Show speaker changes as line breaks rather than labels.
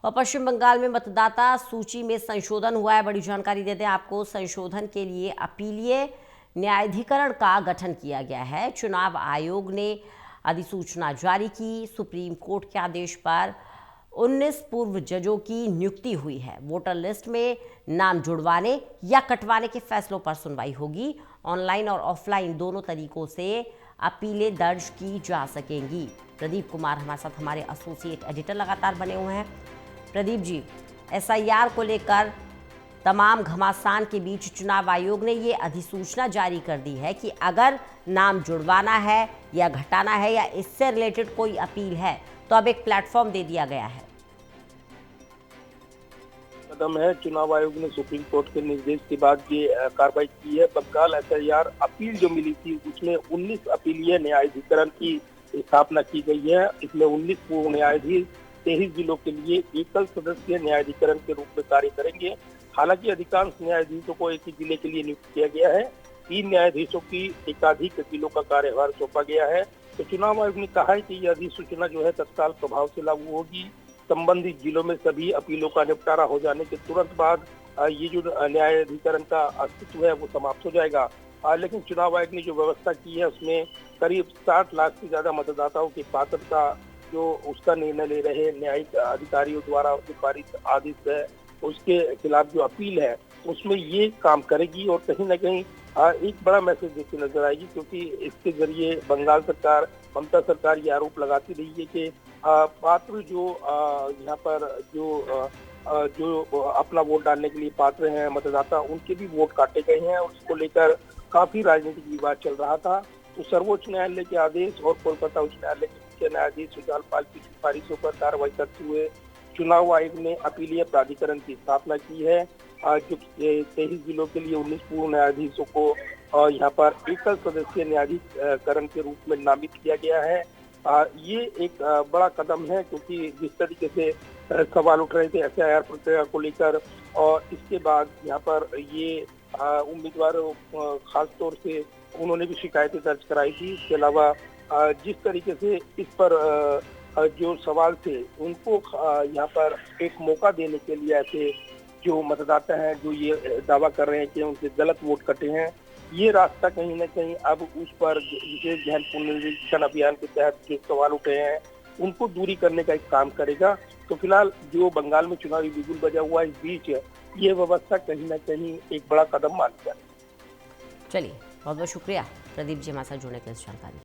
और पश्चिम बंगाल में मतदाता सूची में संशोधन हुआ है। बड़ी जानकारी देते हैं आपको। संशोधन के लिए अपीलीय न्यायाधिकरण का गठन किया गया है। चुनाव आयोग ने अधिसूचना जारी की। सुप्रीम कोर्ट के आदेश पर 19 पूर्व जजों की नियुक्ति हुई है। वोटर लिस्ट में नाम जुड़वाने या कटवाने के फैसलों पर सुनवाई होगी। ऑनलाइन और ऑफलाइन दोनों तरीकों से अपीलें दर्ज की जा सकेंगी। प्रदीप कुमार हमारे साथ, हमारे एसोसिएट एडिटर लगातार बने हुए हैं। प्रदीप जी, एसआईआर को लेकर तमाम घमासान के बीच चुनाव आयोग ने ये अधिसूचना जारी कर दी है कि अगर नाम जुड़वाना है या घटाना है या इससे रिलेटेड कोई अपील है तो अब एक प्लेटफॉर्म दे दिया गया है।
कदम है। चुनाव आयोग ने सुप्रीम कोर्ट के निर्देश के बाद ये कार्रवाई की है। बंगाल एसआईआर अपील जो मिली थी उसमें 19 अपीलीय न्यायाधिकरण की स्थापना की गई है। इसमें 19 पूर्व न्यायाधीश 23 जिलों के लिए एकल सदस्यीय न्यायाधिकरण के रूप में कार्य करेंगे। हालांकि अधिकांश न्यायाधीशों को एक ही जिले के लिए नियुक्त किया गया है। 3 न्यायाधीशों की एकाधिक जिलों का कार्यभार सौंपा गया है। तो चुनाव आयोग ने कहा है कि यह अधिसूचना जो है तत्काल प्रभाव से लागू होगी। संबंधित जिलों में सभी अपीलों का निपटारा हो जाने के तुरंत बाद ये जो न्यायाधिकरण का अस्तित्व है वो समाप्त हो जाएगा। लेकिन चुनाव आयोग ने जो व्यवस्था की है उसमें करीब 60 लाख से ज्यादा मतदाताओं की पात्रता जो उसका निर्णय ले रहे न्यायिक अधिकारियों द्वारा जो पारित आदेश है उसके खिलाफ जो अपील है उसमें ये काम करेगी और कहीं ना कहीं एक बड़ा मैसेज देती नजर आएगी, क्योंकि इसके जरिए बंगाल सरकार, ममता सरकार ये आरोप लगाती रही है कि पात्र जो यहाँ पर जो अपना वोट डालने के लिए पात्र हैं मतदाता, उनके भी वोट काटे गए हैं। उसको लेकर काफी राजनीतिक विवाद चल रहा था। तो सर्वोच्च न्यायालय के आदेश और कोलकाता उच्च न्यायालय के मुख्य न्यायाधीश सुजाल पाल की सिफारिशों पर कार्रवाई करते हुए चुनाव आयोग ने अपीलीय प्राधिकरण की स्थापना की है। जो 23 जिलों के लिए 19 पूर्व न्यायाधीशों को यहाँ पर एकल सदस्यीय न्यायाधिकरण के रूप में नामित किया गया है। ये एक बड़ा कदम है, क्योंकि जिस तरीके से सवाल उठ रहे थे एसआईआर प्रक्रिया को लेकर, और इसके बाद यहाँ पर ये उम्मीदवारों खासतौर से उन्होंने भी शिकायतें दर्ज कराई थी। इसके अलावा जिस तरीके से इस पर जो सवाल थे उनको यहाँ पर एक मौका देने के लिए ऐसे जो मतदाता हैं जो ये दावा कर रहे हैं कि उनके गलत वोट कटे हैं, ये रास्ता कहीं ना कहीं अब उस पर विशेष गहन पुनरीक्षण अभियान के तहत जो सवाल उठे हैं उनको दूरी करने का एक काम करेगा। तो फिलहाल जो बंगाल में चुनावी बिगुल बजा हुआ है, इस बीच ये व्यवस्था कहीं ना कहीं एक बड़ा कदम मानी जाती है।
चलिए, बहुत बहुत शुक्रिया प्रदीप जी हमारे साथ जुड़ने के लिए जानकारी।